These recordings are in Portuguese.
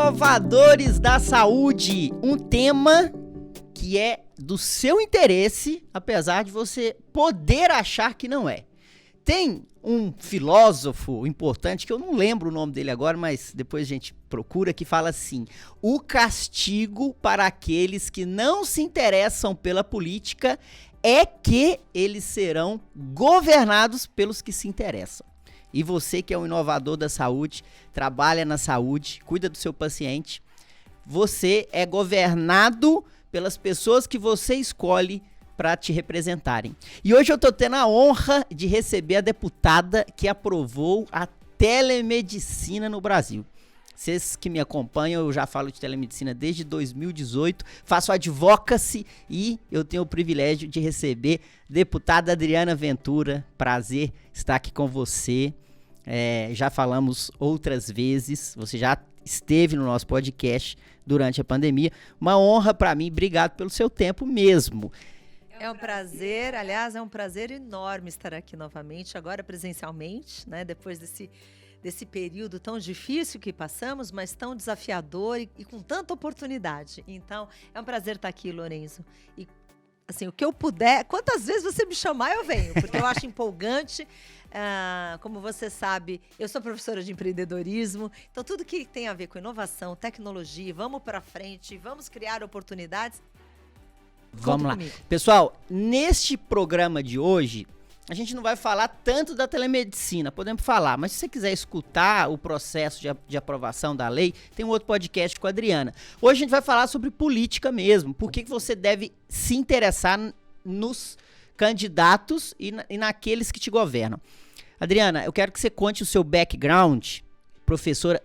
Inovadores da saúde, um tema que é do seu interesse, apesar de você poder achar que não é. Tem um filósofo importante, que eu não lembro o nome dele agora, mas depois a gente procura, que fala assim: o castigo para aqueles que não se interessam pela política é que eles serão governados pelos que se interessam. E você que é um inovador da saúde, trabalha na saúde, cuida do seu paciente, você é governado pelas pessoas que você escolhe para te representarem. E hoje eu estou tendo a honra de receber a deputada que aprovou a telemedicina no Brasil. Vocês que me acompanham, eu já falo de telemedicina desde 2018, faço advocacy e eu tenho o privilégio de receber a deputada Adriana Ventura. Prazer estar aqui com você. Já falamos outras vezes, você já esteve no nosso podcast durante a pandemia. Uma honra para mim, obrigado pelo seu tempo mesmo. É um prazer, aliás, é um prazer enorme estar aqui novamente, agora presencialmente, né? Depois desse período tão difícil que passamos, mas tão desafiador e com tanta oportunidade. Então, é um prazer estar aqui, Lorenzo. E, assim, o que eu puder, quantas vezes você me chamar, eu venho, porque eu acho empolgante. Como você sabe, eu sou professora de empreendedorismo, então tudo que tem a ver com inovação, tecnologia, vamos para frente, vamos criar oportunidades. Vamos lá. Pessoal, neste programa de hoje, a gente não vai falar tanto da telemedicina, podemos falar, mas se você quiser escutar o processo de aprovação da lei, tem um outro podcast com a Adriana. Hoje a gente vai falar sobre política mesmo, por que você deve se interessar nos candidatos e naqueles que te governam. Adriana, eu quero que você conte o seu background. Professora,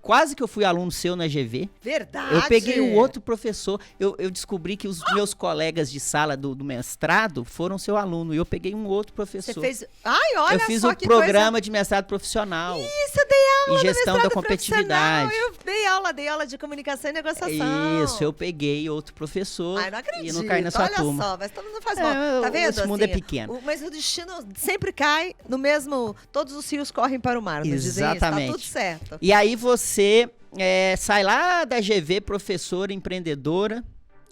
quase que eu fui aluno seu na GV. Verdade! Eu peguei o outro professor, eu descobri que os meus colegas de sala do mestrado foram seu aluno, e eu peguei um outro professor. Você fez... Ai, olha eu fiz só o que programa coisa... de mestrado profissional. Isso, eu dei aula em gestão da competitividade. Eu dei aula de comunicação e negociação. Isso, eu peguei outro professor. Ai, não acredito. E não caí na sua turma. Olha só, mas todo mundo faz mal. Tá vendo? Esse mundo é pequeno. Mas o destino sempre cai no mesmo... Todos os rios correm para o mar, não dizem isso? Tá tudo certo. E aí você sai lá da GV, professora, empreendedora,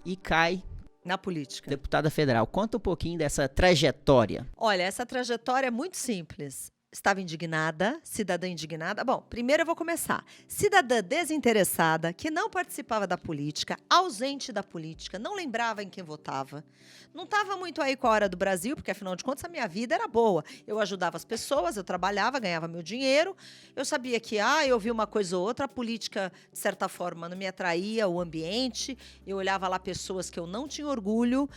e cai na política. Deputada federal. Conta um pouquinho dessa trajetória. Olha, essa trajetória é muito simples. Estava indignada, cidadã indignada. Bom, primeiro eu vou começar. Cidadã desinteressada, que não participava da política, ausente da política, não lembrava em quem votava. Não estava muito aí com a hora do Brasil, porque afinal de contas a minha vida era boa. Eu ajudava as pessoas, eu trabalhava, ganhava meu dinheiro. Eu sabia que, eu vi uma coisa ou outra, a política, de certa forma, não me atraía, o ambiente. Eu olhava lá pessoas que eu não tinha orgulho,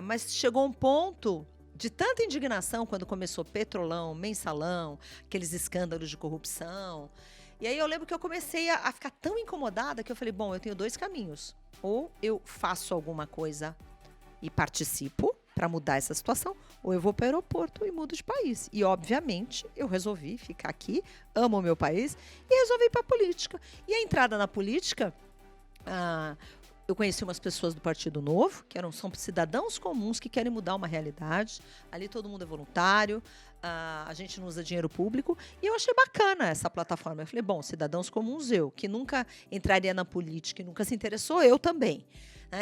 mas chegou um ponto... de tanta indignação quando começou Petrolão, Mensalão, aqueles escândalos de corrupção. E aí eu lembro que eu comecei a ficar tão incomodada que eu falei, bom, eu tenho dois caminhos. Ou eu faço alguma coisa e participo para mudar essa situação, ou eu vou para o aeroporto e mudo de país. E, obviamente, eu resolvi ficar aqui, amo o meu país, e resolvi ir para a política. E a entrada na política... eu conheci umas pessoas do Partido Novo, que são cidadãos comuns que querem mudar uma realidade. Ali todo mundo é voluntário, a gente não usa dinheiro público. E eu achei bacana essa plataforma. Eu falei, bom, cidadãos comuns que nunca entraria na política e nunca se interessou, eu também.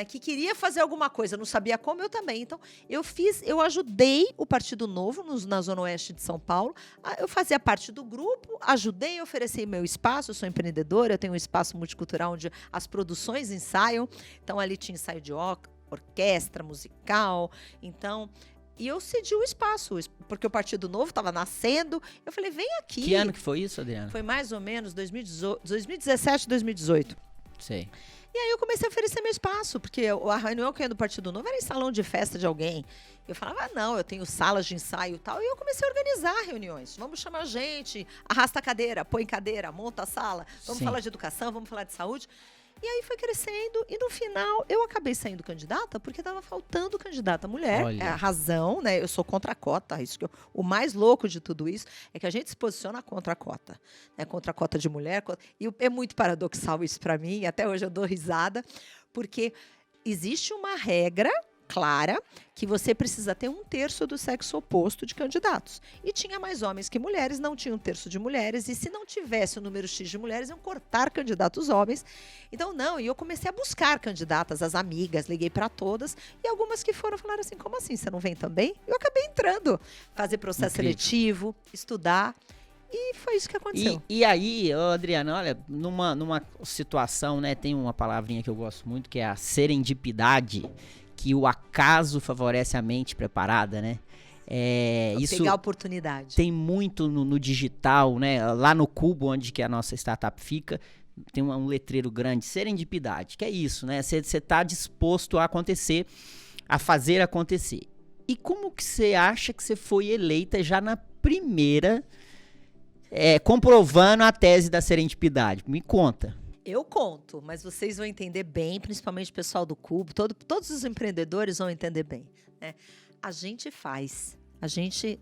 Que queria fazer alguma coisa, não sabia como, eu também. Então, eu ajudei o Partido Novo na Zona Oeste de São Paulo. Eu fazia parte do grupo, ajudei, ofereci meu espaço, eu sou empreendedora, eu tenho um espaço multicultural onde as produções ensaiam. Então, ali tinha ensaio de orquestra, musical. Então... E eu cedi o espaço, porque o Partido Novo estava nascendo. Eu falei, vem aqui. Que ano que foi isso, Adriana? Foi mais ou menos 2017, 2018. Sei. E aí eu comecei a oferecer meu espaço, porque a reunião que eu ia do Partido Novo era em salão de festa de alguém. Eu falava, não, eu tenho salas de ensaio e tal. E eu comecei a organizar reuniões. Vamos chamar gente, arrasta a cadeira, põe cadeira, monta a sala. Vamos falar de educação, vamos falar de saúde. E aí foi crescendo e no final eu acabei saindo candidata porque estava faltando candidata mulher. Olha. É a razão, né? Eu sou contra a cota. O mais louco de tudo isso é que a gente se posiciona contra a cota. Né? Contra a cota de mulher. E é muito paradoxal isso para mim. E até hoje eu dou risada. Porque existe uma regra clara que você precisa ter 1/3 do sexo oposto de candidatos. E tinha mais homens que mulheres, não tinha 1/3 de mulheres, e se não tivesse o número X de mulheres, iam cortar candidatos homens. Então, não, e eu comecei a buscar candidatas, as amigas, liguei para todas, e algumas que foram falaram assim, como assim, você não vem também? Eu acabei entrando, fazer processo seletivo, estudar, e foi isso que aconteceu. E aí, Adriana, olha, numa situação, né, tem uma palavrinha que eu gosto muito, que é a serendipidade, que o acaso favorece a mente preparada, né? Isso pegar a oportunidade. Tem muito no digital, né? Lá no Cubo, onde que a nossa startup fica, tem um letreiro grande, serendipidade, que é isso, né? Você está disposto a acontecer, a fazer acontecer. E como que você acha que você foi eleita já na primeira, comprovando a tese da serendipidade? Me conta. Eu conto, mas vocês vão entender bem, principalmente o pessoal do Cubo, todos os empreendedores vão entender bem, né? A gente faz, a gente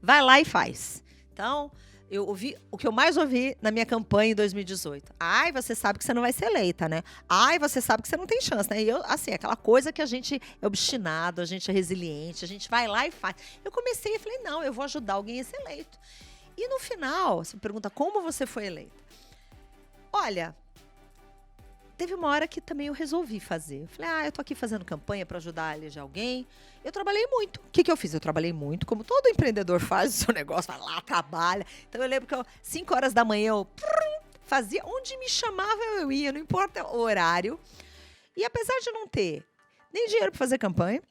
vai lá e faz. Então, eu ouvi, o que eu mais ouvi na minha campanha em 2018. Ai, você sabe que você não vai ser eleita, né? Ai, você sabe que você não tem chance, né? E eu, assim, aquela coisa que a gente é obstinado, a gente é resiliente, a gente vai lá e faz. Eu comecei e falei, não, eu vou ajudar alguém a ser eleito. E no final, você me pergunta, como você foi eleita? Olha, teve uma hora que também eu resolvi fazer. Eu falei, eu tô aqui fazendo campanha para ajudar a eleger alguém. Eu trabalhei muito. O que eu fiz? Eu trabalhei muito, como todo empreendedor faz o seu negócio, vai lá, trabalha. Então eu lembro que 5 horas da manhã eu fazia, onde me chamava eu ia, não importa o horário. E apesar de não ter nem dinheiro para fazer campanha,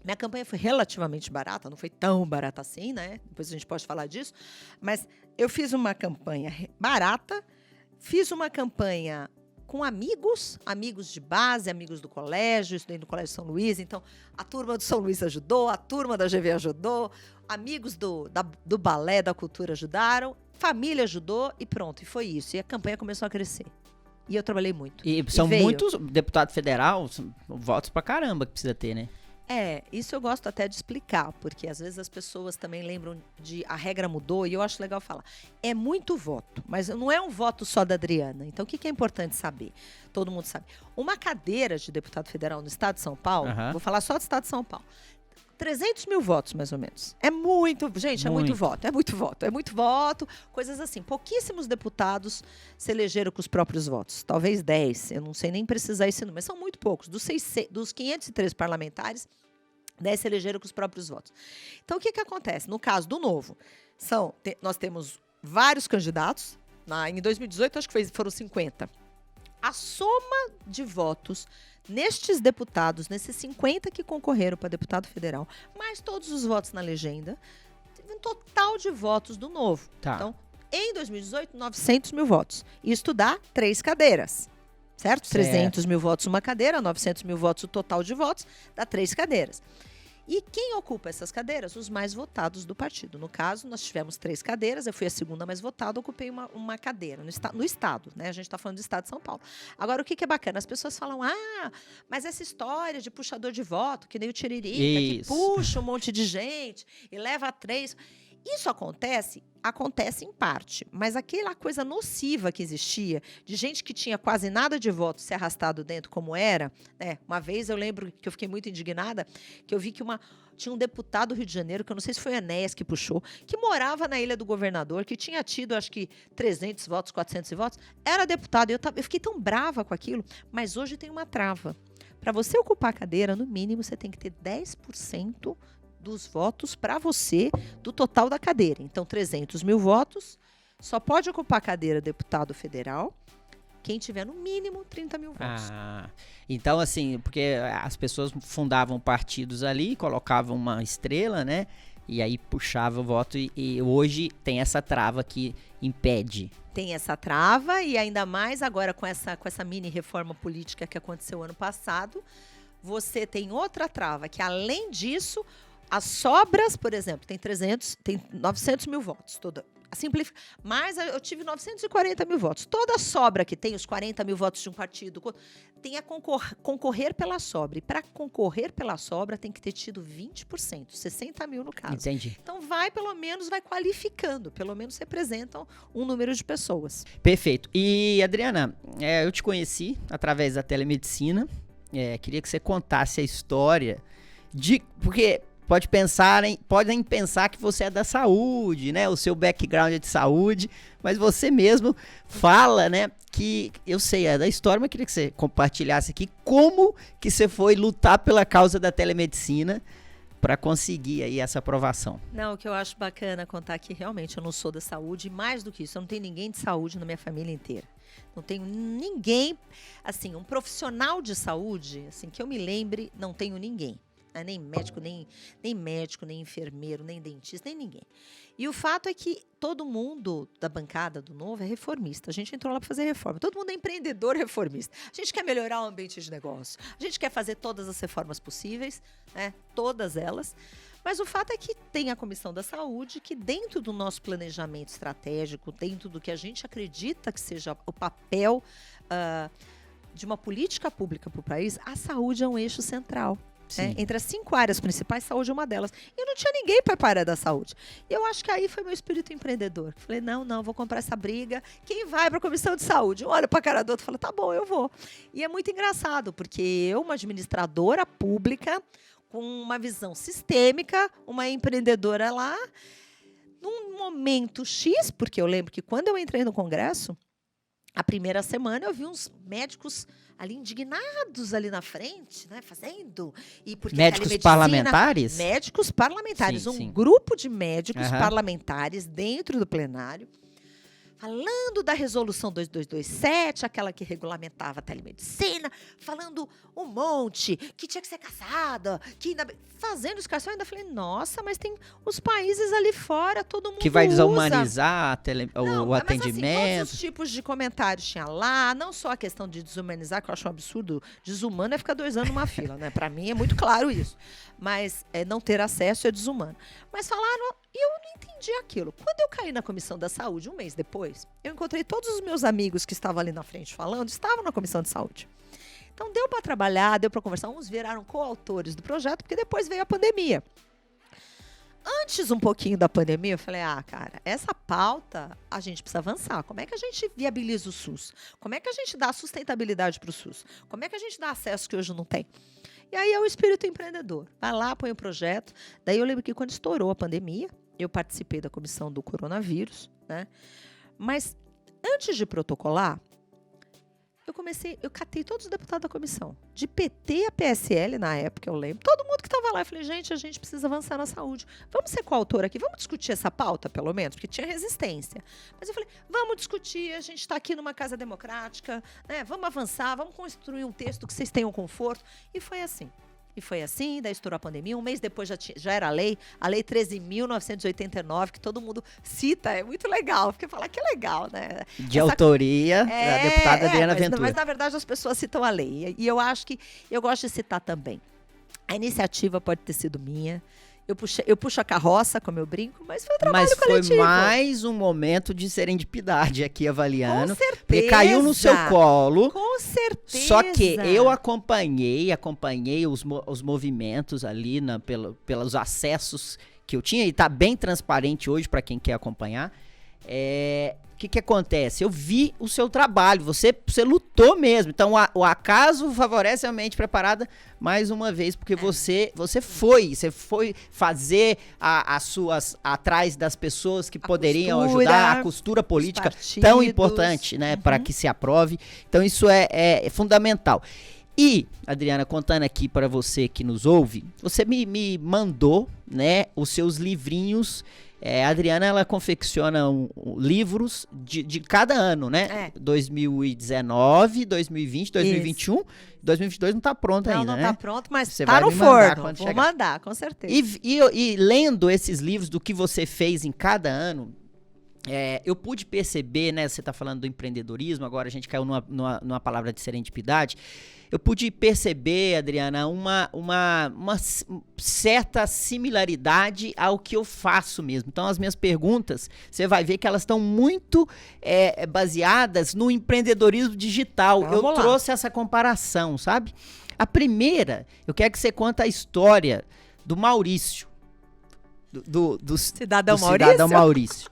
minha campanha foi relativamente barata, não foi tão barata assim, né? Depois a gente pode falar disso. Mas eu fiz uma campanha barata, fiz uma campanha com amigos de base, amigos do colégio, estudei no Colégio São Luís, então a turma do São Luís ajudou, a turma da GV ajudou, amigos do balé, da cultura ajudaram, família ajudou e pronto, e foi isso. E a campanha começou a crescer. E eu trabalhei muito. E são muitos deputados federais, votos pra caramba que precisa ter, né? Isso eu gosto até de explicar, porque às vezes as pessoas também lembram a regra mudou, e eu acho legal falar. É muito voto, mas não é um voto só da Adriana. Então, o que é importante saber? Todo mundo sabe. Uma cadeira de deputado federal no estado de São Paulo, vou falar só do estado de São Paulo, 300 mil votos, mais ou menos. É muito, gente, é muito voto, coisas assim. Pouquíssimos deputados se elegeram com os próprios votos. Talvez 10, eu não sei nem precisar esse número, mas são muito poucos. Dos 503 parlamentares, 10 se elegeram com os próprios votos. Então, o que acontece? No caso do Novo, nós temos vários candidatos. Em 2018, acho que foram 50. A soma de votos nestes deputados, nesses 50 que concorreram para deputado federal, mais todos os votos na legenda, teve um total de votos do Novo. Tá. Então, em 2018, 900 mil votos. Isto dá 3 cadeiras, certo? 300 mil votos uma cadeira, 900 mil votos o total de votos, dá 3 cadeiras. E quem ocupa essas cadeiras? Os mais votados do partido. No caso, nós tivemos 3 cadeiras, eu fui a segunda mais votada, ocupei uma cadeira no estado, né? A gente está falando do estado de São Paulo. Agora, o que é bacana? As pessoas falam, mas essa história de puxador de voto, que nem o Tiririca, que puxa um monte de gente e leva a 3... Isso acontece em parte, mas aquela coisa nociva que existia, de gente que tinha quase nada de voto ser arrastado dentro como era, né? Uma vez eu lembro que eu fiquei muito indignada, que eu vi que tinha um deputado do Rio de Janeiro, que eu não sei se foi a Enéas que puxou, que morava na Ilha do Governador, que tinha tido, acho que, 300 votos, 400 votos, era deputado, eu fiquei tão brava com aquilo, mas hoje tem uma trava. Para você ocupar a cadeira, no mínimo, você tem que ter 10% dos votos para você do total da cadeira. Então, 300 mil votos, só pode ocupar a cadeira deputado federal quem tiver no mínimo 30 mil votos. Então, assim, porque as pessoas fundavam partidos ali, colocavam uma estrela, né? E aí puxava o voto e hoje tem essa trava que impede. Tem essa trava e ainda mais agora com essa mini reforma política que aconteceu ano passado, você tem outra trava, que além disso, as sobras, por exemplo, tem 900 mil votos, mas eu tive 940 mil votos. Toda sobra que tem, os 40 mil votos de um partido, tem a concorrer pela sobra. E para concorrer pela sobra, tem que ter tido 20%, 60 mil no caso. Entendi. Então, vai qualificando, pelo menos representam um número de pessoas. Perfeito. E, Adriana, eu te conheci através da telemedicina. Queria que você contasse a história Porque podem pensar que você é da saúde, né? O seu background é de saúde, mas você mesmo fala, né? Que eu sei, é da história, mas queria que você compartilhasse aqui como que você foi lutar pela causa da telemedicina para conseguir aí essa aprovação. Não, o que eu acho bacana contar aqui, realmente, eu não sou da saúde, e mais do que isso, eu não tenho ninguém de saúde na minha família inteira. Não tenho ninguém, assim, um profissional de saúde, assim, que eu me lembre, não tenho ninguém. Nem médico, nem médico, nem enfermeiro, nem dentista, nem ninguém. E o fato é que todo mundo da bancada do Novo é reformista. A gente entrou lá para fazer reforma. Todo mundo é empreendedor reformista. A gente quer melhorar o ambiente de negócio. A gente quer fazer todas as reformas possíveis, né? Todas elas. Mas o fato é que tem a Comissão da Saúde, que dentro do nosso planejamento estratégico, dentro do que a gente acredita que seja o papel de uma política pública para o país, a saúde é um eixo central. Entre as 5 áreas principais, saúde é uma delas. E não tinha ninguém para a área da saúde. E eu acho que aí foi meu espírito empreendedor. Falei, não, vou comprar essa briga. Quem vai para a comissão de saúde? Um olha para a cara do outro e fala, tá bom, eu vou. E é muito engraçado, porque eu, uma administradora pública, com uma visão sistêmica, uma empreendedora lá, num momento X, porque eu lembro que quando eu entrei no Congresso, a primeira semana eu vi uns médicos ali indignados ali na frente, né, fazendo. E porque médicos parlamentares? Médicos parlamentares. Sim. Grupo de médicos parlamentares dentro do plenário, falando da resolução 2227, aquela que regulamentava a telemedicina, falando um monte, que tinha que ser caçada, fazendo escarcel. Eu ainda falei, nossa, mas tem os países ali fora, todo mundo que vai usa. desumanizar o atendimento. Mas, assim, todos os tipos de comentários tinha lá, não só a questão de desumanizar, que eu acho um absurdo. Desumano é ficar 2 anos numa fila, né? Para mim é muito claro isso. Mas não ter acesso é desumano. Mas falaram, e eu não entendi aquilo. Quando eu caí na Comissão da Saúde, um mês depois, eu encontrei todos os meus amigos que estavam ali na frente falando, estavam na Comissão de Saúde. Então, deu para trabalhar, deu para conversar. Uns viraram coautores do projeto, porque depois veio a pandemia. Antes um pouquinho da pandemia, eu falei, cara, essa pauta a gente precisa avançar. Como é que a gente viabiliza o SUS? Como é que a gente dá sustentabilidade para o SUS? Como é que a gente dá acesso que hoje não tem? E aí é o espírito empreendedor. Vai lá, põe o projeto. Daí eu lembro que quando estourou a pandemia, eu participei da comissão do coronavírus, né? Mas antes de protocolar, eu catei todos os deputados da comissão, de PT a PSL na época, eu lembro, todo mundo que estava lá. Eu falei, gente, a gente precisa avançar na saúde. Vamos ser coautor aqui, vamos discutir essa pauta, pelo menos, porque tinha resistência. Mas eu falei, vamos discutir, a gente está aqui numa casa democrática, né? Vamos avançar, vamos construir um texto que vocês tenham conforto. E foi assim. Daí estourou a pandemia. Um mês depois já era a lei 13.989, que todo mundo cita, é muito legal. Porque falar que é legal, né? De autoria da deputada Adriana Ventura. Mas, na verdade, as pessoas citam a lei. E eu acho que eu gosto de citar também. A iniciativa pode ter sido minha. Eu puxo a carroça, como eu brinco, mas foi um trabalho coletivo. Mas foi mais um momento de serendipidade aqui avaliando. Com certeza. Porque caiu no seu colo. Com certeza. Só que eu acompanhei os movimentos ali pelos acessos que eu tinha. E tá bem transparente hoje para quem quer acompanhar. O que acontece? Eu vi o seu trabalho, você lutou mesmo. Então, o acaso favorece a mente preparada mais uma vez, porque você foi fazer atrás das pessoas que poderiam ajudar, a costura política tão importante, né, para que se aprove. Então, isso é fundamental. E, Adriana, contando aqui para você que nos ouve, você me mandou, né, os seus livrinhos. A Adriana, ela confecciona livros de cada ano, né? 2019, 2020, 2021. Isso. 2022 não tá pronto ainda, né? Não tá pronto, mas você tá vai no forno. Vou mandar, com certeza. E lendo esses livros do que você fez em cada ano, eu pude perceber, né? Você tá falando do empreendedorismo, agora a gente caiu numa palavra de serendipidade. Eu pude perceber, Adriana, uma certa similaridade ao que eu faço mesmo. Então, as minhas perguntas, você vai ver que elas estão muito baseadas no empreendedorismo digital. Eu trouxe essa comparação, sabe? A primeira, eu quero que você conte a história do Maurício. Do Cidadão Maurício.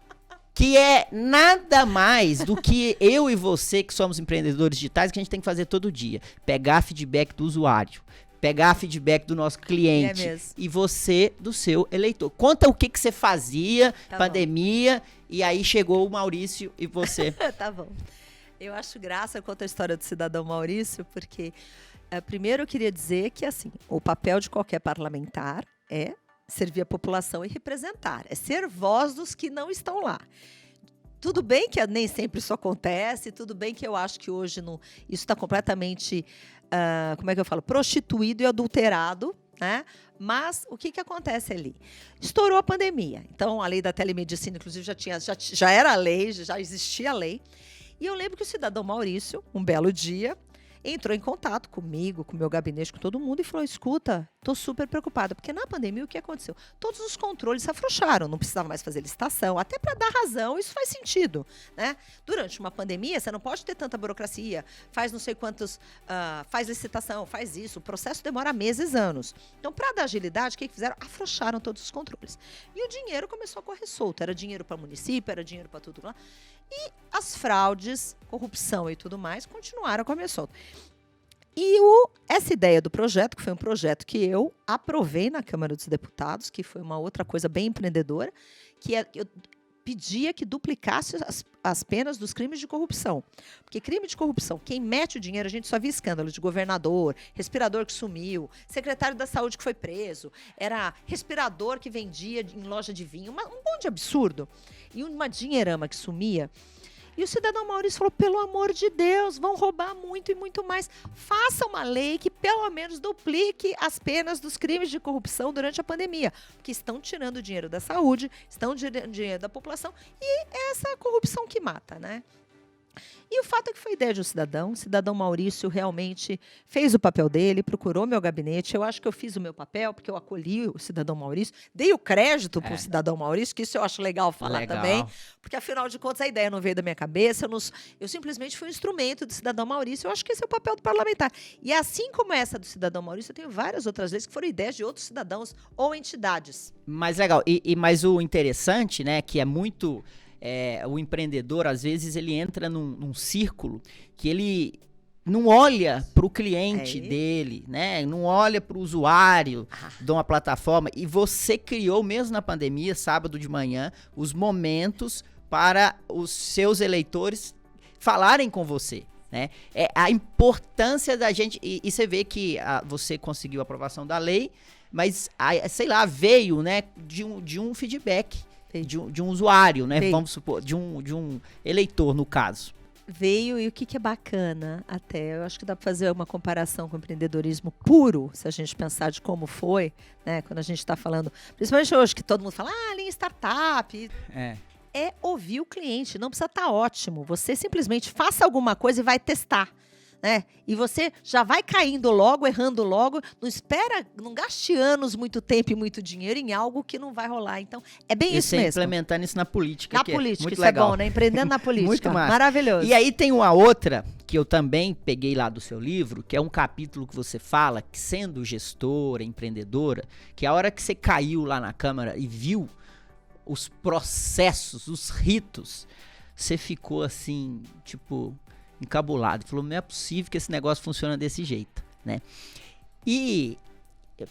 Que é nada mais do que eu e você, que somos empreendedores digitais, que a gente tem que fazer todo dia. Pegar feedback do usuário. pegar feedback do nosso cliente mesmo. e você do seu eleitor. Conta o que você fazia, Tá pandemia, e aí chegou o Maurício e você. Tá bom. Eu acho graça, eu conto a história do cidadão Maurício, porque primeiro eu queria dizer que assim, o papel de qualquer parlamentar é servir a população e representar, é ser voz dos que não estão lá. Tudo bem que nem sempre isso acontece, tudo bem que eu acho que hoje isso está completamente, como é que eu falo, prostituído e adulterado, né? Mas o que acontece ali? Estourou a pandemia. Então, a lei da telemedicina, inclusive, já era lei, já existia a lei. E eu lembro que o cidadão Maurício, um belo dia, entrou em contato comigo, com o meu gabinete, com todo mundo e falou, escuta, estou super preocupada, porque na pandemia o que aconteceu? Todos os controles se afrouxaram, não precisava mais fazer licitação, até para dar razão, isso faz sentido, né? Durante uma pandemia, você não pode ter tanta burocracia, faz não sei quantos, faz licitação, faz isso, o processo demora meses, anos. Então, para dar agilidade, o que fizeram? Afrouxaram todos os controles. E o dinheiro começou a correr solto, era dinheiro para município, era dinheiro para tudo lá. E as fraudes, corrupção e tudo mais continuaram a comer solto. E essa ideia do projeto, que foi um projeto que eu aprovei na Câmara dos Deputados, que foi uma outra coisa bem empreendedora, eu pedia que duplicasse as penas dos crimes de corrupção. Porque crime de corrupção, quem mete o dinheiro, a gente só via escândalo de governador, respirador que sumiu, secretário da saúde que foi preso, era respirador que vendia em loja de vinho, um monte de absurdo. E uma dinheirama que sumia. E o cidadão Maurício falou, pelo amor de Deus, vão roubar muito e muito mais. Faça uma lei que pelo menos duplique as penas dos crimes de corrupção durante a pandemia. Porque estão tirando o dinheiro da saúde, estão tirando o dinheiro da população e é essa corrupção que mata, né? E o fato é que foi ideia de um cidadão. O cidadão Maurício realmente fez o papel dele, procurou meu gabinete. Eu acho que eu fiz o meu papel, porque eu acolhi o cidadão Maurício. Dei o crédito para o cidadão Maurício, que isso eu acho legal falar também. Porque, afinal de contas, a ideia não veio da minha cabeça. Eu simplesmente fui um instrumento do cidadão Maurício. Eu acho que esse é o papel do parlamentar. E assim como essa do cidadão Maurício, eu tenho várias outras leis que foram ideias de outros cidadãos ou entidades. Mas legal. Mas o interessante, né, que é muito... o empreendedor, às vezes, ele entra num círculo que ele não olha para o cliente dele, né? Não olha para o usuário de uma plataforma. E você criou, mesmo na pandemia, sábado de manhã, os momentos para os seus eleitores falarem com você, né? É a importância da gente... E você vê que você conseguiu a aprovação da lei, mas, sei lá, veio, né, de um feedback. De um usuário, né? Vamos supor, de um eleitor, no caso. Veio, e o que é bacana até, eu acho que dá para fazer uma comparação com o empreendedorismo puro, se a gente pensar de como foi, né? Quando a gente está falando, principalmente hoje, que todo mundo fala, linha startup. É ouvir o cliente, não precisa estar ótimo. Você simplesmente faça alguma coisa e vai testar. Né? E você já vai caindo logo, errando logo, não gaste anos, muito tempo e muito dinheiro em algo que não vai rolar. Então, é bem isso mesmo. Implementando isso na política. Na política, muito isso legal. É bom, né? Empreendendo na política. Muito massa. Maravilhoso. E aí tem uma outra que eu também peguei lá do seu livro, que é um capítulo que você fala que, sendo gestora, empreendedora, que a hora que você caiu lá na Câmara e viu os processos, os ritos, você ficou assim, tipo... encabulado, falou, não é possível que esse negócio funcione desse jeito, né? E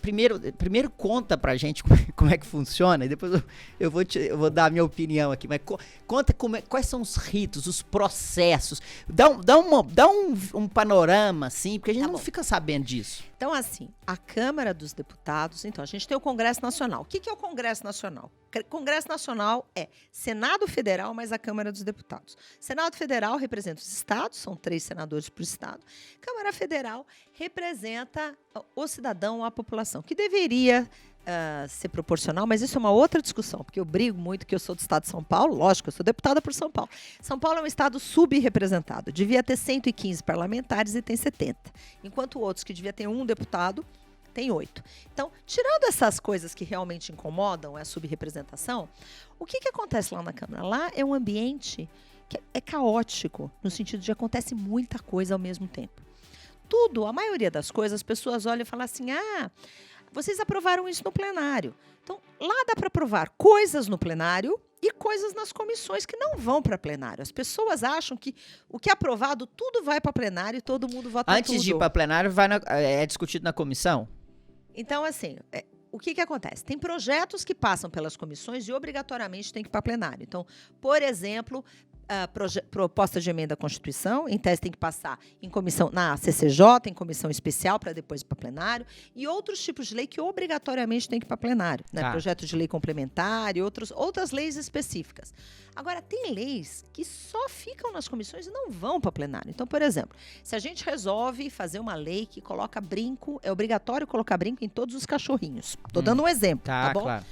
primeiro conta pra gente como é que funciona, e depois eu vou dar a minha opinião aqui, mas conta quais são os ritos, os processos, dá um panorama, assim, porque a gente não fica sabendo disso. Então, assim, a Câmara dos Deputados, então, a gente tem o Congresso Nacional. O que é o Congresso Nacional? Congresso Nacional é Senado Federal mais a Câmara dos Deputados. Senado Federal representa os estados, são 3 senadores por estado. Câmara Federal representa o cidadão, a população, que deveria ser proporcional, mas isso é uma outra discussão, porque eu brigo muito que eu sou do estado de São Paulo, lógico, eu sou deputada por São Paulo. São Paulo é um estado subrepresentado, devia ter 115 parlamentares e tem 70, enquanto outros que devia ter 1 deputado, tem 8. Então, tirando essas coisas que realmente incomodam, a subrepresentação, o que acontece lá na Câmara? Lá é um ambiente que é caótico, no sentido de acontece muita coisa ao mesmo tempo. A maioria das coisas, as pessoas olham e falam assim, vocês aprovaram isso no plenário. Então, lá dá para aprovar coisas no plenário e coisas nas comissões que não vão para plenário. As pessoas acham que o que é aprovado, tudo vai para plenário e todo mundo vota tudo. Antes de ir para plenário, é discutido na comissão? Então, assim, o que acontece? Tem projetos que passam pelas comissões e obrigatoriamente tem que ir para plenário. Então, por exemplo, proposta de emenda à Constituição, em tese tem que passar em comissão na CCJ, em comissão especial para depois ir para plenário, e outros tipos de lei que obrigatoriamente tem que ir para plenário, né? Tá. Projeto de lei complementar e outras leis específicas. Agora, tem leis que só ficam nas comissões e não vão para plenário. Então, por exemplo, se a gente resolve fazer uma lei que coloca brinco, é obrigatório colocar brinco em todos os cachorrinhos. Estou dando um exemplo, tá bom? Claro.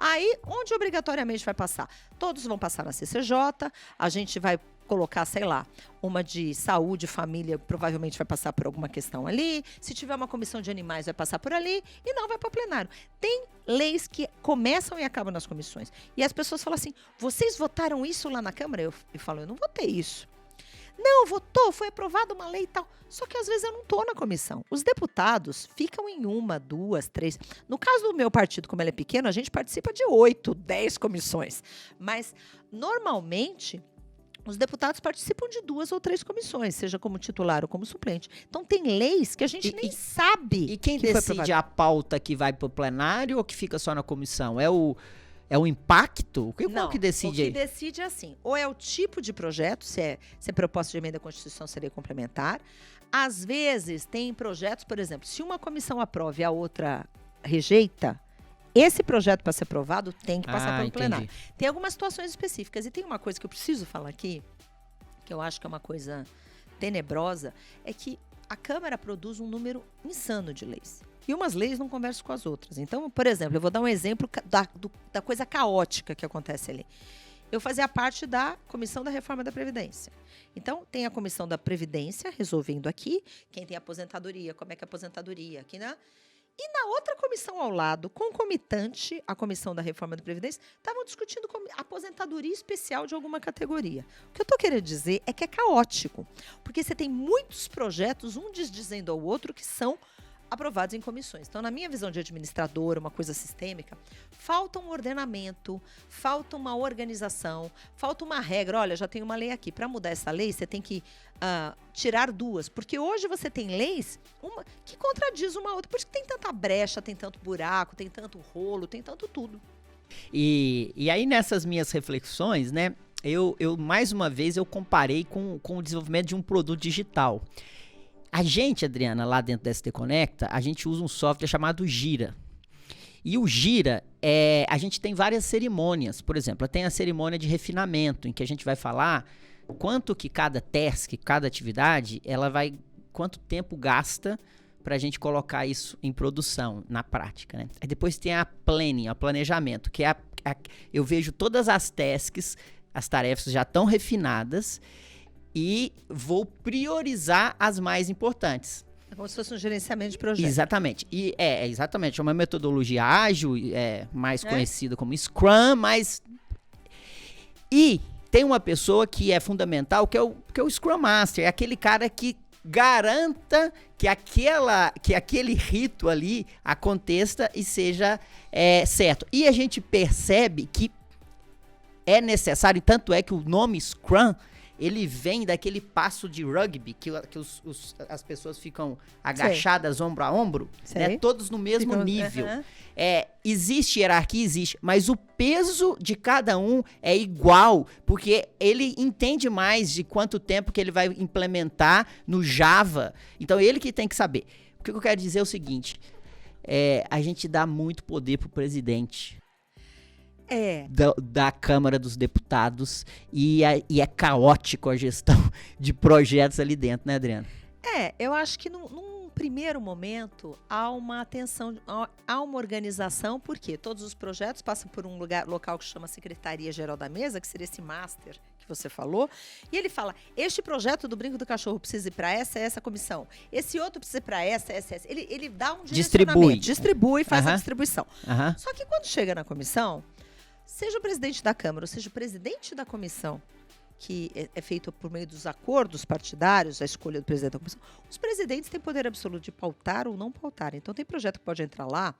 Aí, onde obrigatoriamente vai passar? Todos vão passar na CCJ, a gente vai colocar, sei lá, uma de saúde, família, provavelmente vai passar por alguma questão ali. Se tiver uma comissão de animais, vai passar por ali e não vai para plenário. Tem leis que começam e acabam nas comissões. E as pessoas falam assim, vocês votaram isso lá na Câmara? Eu falo, eu não votei isso. Não, votou, foi aprovada uma lei e tal. Só que às vezes eu não estou na comissão. Os deputados ficam em 1, 2, 3. No caso do meu partido, como ele é pequeno, a gente participa de 8, 10 comissões. Mas, normalmente, os deputados participam de 2 ou 3 comissões, seja como titular ou como suplente. Então, tem leis que a gente nem sabe. E quem que foi decide a pauta que vai para o plenário ou que fica só na comissão? É o impacto? Qual que decide aí? O que decide é assim, ou é o tipo de projeto, se é proposta de emenda à Constituição, seria complementar. Às vezes, tem projetos, por exemplo, se uma comissão aprova e a outra rejeita, esse projeto, para ser aprovado, tem que passar pelo plenário. Tem algumas situações específicas. E tem uma coisa que eu preciso falar aqui, que eu acho que é uma coisa tenebrosa, é que a Câmara produz um número insano de leis. E umas leis não conversam com as outras. Então, por exemplo, eu vou dar um exemplo da coisa caótica que acontece ali. Eu fazia parte da Comissão da Reforma da Previdência. Então, tem a Comissão da Previdência resolvendo aqui, quem tem aposentadoria, como é que é a aposentadoria aqui, né? E na outra comissão ao lado, concomitante à Comissão da Reforma da Previdência, estavam discutindo aposentadoria especial de alguma categoria. O que eu estou querendo dizer é que é caótico, porque você tem muitos projetos, um dizendo ao outro, que são aprovados em comissões. Então, na minha visão de administradora, uma coisa sistêmica, falta um ordenamento, falta uma organização, falta uma regra. Olha, já tem uma lei aqui. Para mudar essa lei, você tem que tirar 2. Porque hoje você tem leis que contradiz uma outra. Por isso que tem tanta brecha, tem tanto buraco, tem tanto rolo, tem tanto tudo. E aí, nessas minhas reflexões, né, eu mais uma vez, eu comparei com o desenvolvimento de um produto digital. A gente, Adriana, lá dentro da ST Conecta, a gente usa um software chamado Gira. E o Gira, a gente tem várias cerimônias. Por exemplo, tem a cerimônia de refinamento, em que a gente vai falar quanto que cada task, cada atividade, quanto tempo gasta para a gente colocar isso em produção, na prática, né? Aí depois tem a planning, o planejamento, que eu vejo todas as tasks, as tarefas já estão refinadas, e vou priorizar as mais importantes. É como se fosse um gerenciamento de projeto. Exatamente. E exatamente. É uma metodologia ágil, mais conhecida como Scrum, mas... E tem uma pessoa que é fundamental, que é o Scrum Master. É aquele cara que garanta que aquele rito ali aconteça e seja certo. E a gente percebe que é necessário, tanto é que o nome Scrum, ele vem daquele passo de rugby, que as pessoas ficam agachadas, ombro a ombro, né, todos no mesmo nível. Existe hierarquia? Existe, mas o peso de cada um é igual, porque ele entende mais de quanto tempo que ele vai implementar no Java. Então, ele que tem que saber. O que eu quero dizer é o seguinte, a gente dá muito poder pro presidente. Da Câmara dos Deputados e é caótico a gestão de projetos ali dentro, né, Adriana? Eu acho que num primeiro momento há uma atenção, há uma organização, porque todos os projetos passam por um local que chama Secretaria-Geral da Mesa, que seria esse master que você falou, e ele fala, este projeto do Brinco do Cachorro precisa ir para essa comissão, esse outro precisa ir para essa. Ele dá um direcionamento, distribui, faz a distribuição. Só que quando chega na comissão, seja o presidente da Câmara, ou seja o presidente da comissão, que é feito por meio dos acordos partidários, a escolha do presidente da comissão, os presidentes têm poder absoluto de pautar ou não pautar. Então, tem projeto que pode entrar lá,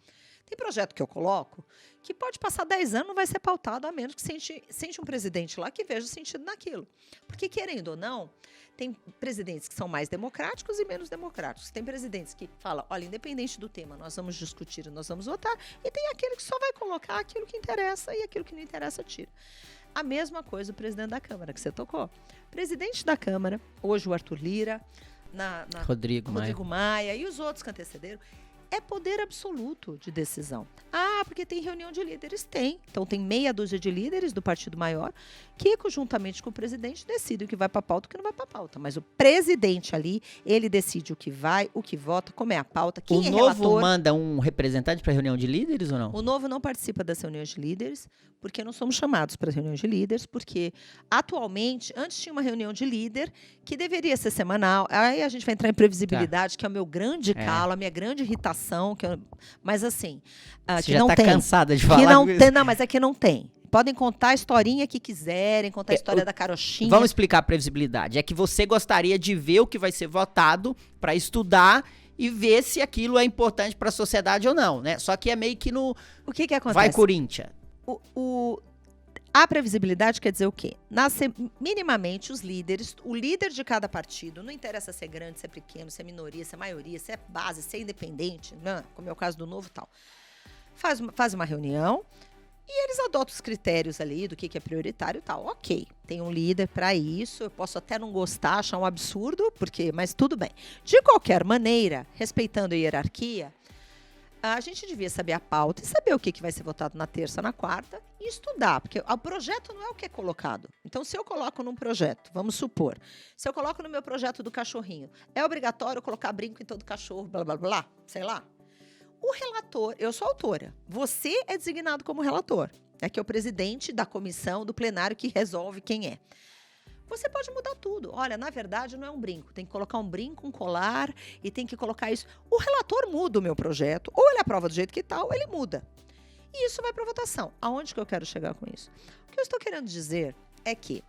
Tem projeto que eu coloco que pode passar 10 anos, não vai ser pautado, a menos que sente um presidente lá que veja sentido naquilo. Porque, querendo ou não, tem presidentes que são mais democráticos e menos democráticos. Tem presidentes que falam, olha, independente do tema, nós vamos discutir, nós vamos votar. E tem aquele que só vai colocar aquilo que interessa e aquilo que não interessa tira. A mesma coisa o presidente da Câmara, que você tocou. Presidente da Câmara, hoje o Arthur Lira, Rodrigo Maia e os outros que antecederam, é poder absoluto de decisão. Ah, porque tem reunião de líderes? Tem. Então, tem meia dúzia de líderes do partido maior que, conjuntamente com o presidente, decidem o que vai para a pauta e o que não vai para a pauta. Mas o presidente ali, ele decide o que vai, o que vota, como é a pauta, quem é relator. O Novo manda um representante para a reunião de líderes ou não? O Novo não participa das reuniões de líderes, porque não somos chamados para as reuniões de líderes, porque, atualmente, antes tinha uma reunião de líder que deveria ser semanal. Aí a gente vai entrar em previsibilidade, que é o meu grande calo, a minha grande irritação. Mas assim, você que já não tá tem. cansada de falar que não isso. tem, não, mas é que não tem. Podem contar a historinha que quiserem, contar a história da carochinha. Vamos explicar a previsibilidade. É que você gostaria de ver o que vai ser votado para estudar e ver se aquilo é importante para a sociedade ou não, né? Só que é meio que no... O que acontece? Vai, Corinthians. A previsibilidade quer dizer o quê? Minimamente, os líderes, o líder de cada partido, não interessa se é grande, se é pequeno, se é minoria, se é maioria, se é base, se é independente, né? Como é o caso do Novo e tal. Faz uma reunião e eles adotam os critérios ali do que é prioritário e tal. Ok, tem um líder para isso, eu posso até não gostar, achar um absurdo, mas tudo bem. De qualquer maneira, respeitando a hierarquia, a gente devia saber a pauta e saber o que vai ser votado na terça, na quarta e estudar, porque o projeto não é o que é colocado. Então, se eu coloco num projeto, vamos supor, se eu coloco no meu projeto do cachorrinho, é obrigatório colocar brinco em todo cachorro, blá, blá, blá, sei lá. O relator, eu sou autora, você é designado como relator, que é o presidente da comissão, do plenário que resolve quem é. Você pode mudar tudo. Olha, na verdade, não é um brinco. Tem que colocar um brinco, um colar e tem que colocar isso. O relator muda o meu projeto, ou ele aprova do jeito que está, ou ele muda. E isso vai para votação. Aonde que eu quero chegar com isso? O que eu estou querendo dizer é que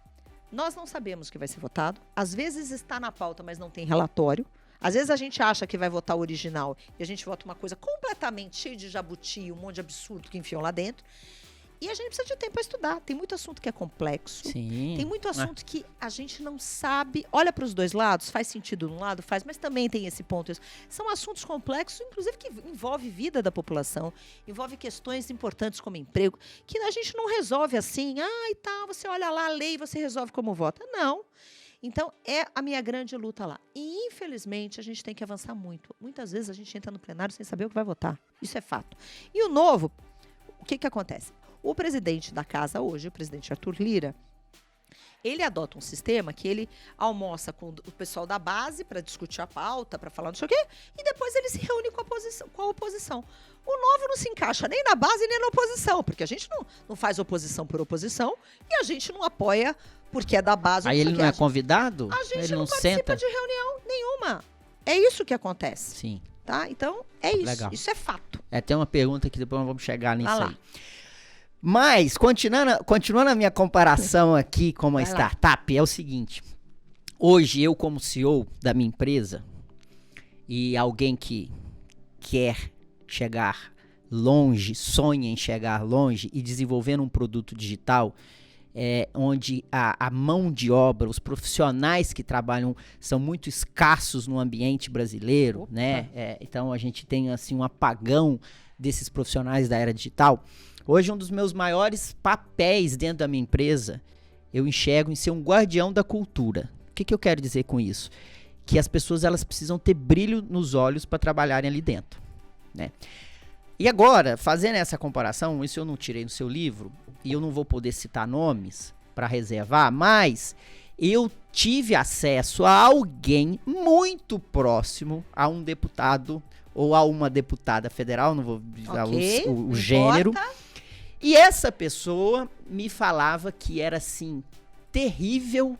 nós não sabemos o que vai ser votado. Às vezes está na pauta, mas não tem relatório. Às vezes a gente acha que vai votar o original e a gente vota uma coisa completamente cheia de jabuti, um monte de absurdo que enfiam lá dentro. E a gente precisa de tempo para estudar. Tem muito assunto que é complexo. Sim. Tem muito assunto que a gente não sabe. Olha para os dois lados, faz sentido de um lado, faz, mas também tem esse ponto. São assuntos complexos, inclusive que envolve vida da população, envolve questões importantes como emprego, que a gente não resolve assim, e tal, você olha lá a lei e você resolve como vota. Não. Então, é a minha grande luta lá. E, infelizmente, a gente tem que avançar muito. Muitas vezes a gente entra no plenário sem saber o que vai votar. Isso é fato. E o Novo, o que acontece? O presidente da casa hoje, o presidente Arthur Lira, ele adota um sistema que ele almoça com o pessoal da base para discutir a pauta, para falar não sei o quê, e depois ele se reúne com a oposição. O Novo não se encaixa nem na base nem na oposição, porque a gente não faz oposição por oposição e a gente não apoia porque é da base. Aí ele não é convidado? A gente ele não participa de reunião nenhuma. É isso que acontece. Sim. Tá? Então, é isso. Legal. Isso é fato. Tem uma pergunta que depois nós vamos chegar nisso Vai lá. aí. Mas, continuando a minha comparação aqui com uma startup, é o seguinte. Hoje, eu como CEO da minha empresa e alguém que quer chegar longe, sonha em chegar longe e desenvolvendo um produto digital, onde a mão de obra, os profissionais que trabalham são muito escassos no ambiente brasileiro, né? Então, a gente tem assim um apagão desses profissionais da era digital. Hoje, um dos meus maiores papéis dentro da minha empresa, eu enxergo em ser um guardião da cultura. O que eu quero dizer com isso? Que as pessoas elas precisam ter brilho nos olhos para trabalharem ali dentro, né? E agora, fazendo essa comparação, isso eu não tirei no seu livro, e eu não vou poder citar nomes para reservar, mas eu tive acesso a alguém muito próximo a um deputado ou a uma deputada federal, não vou dizer o gênero. E essa pessoa me falava que era, assim, terrível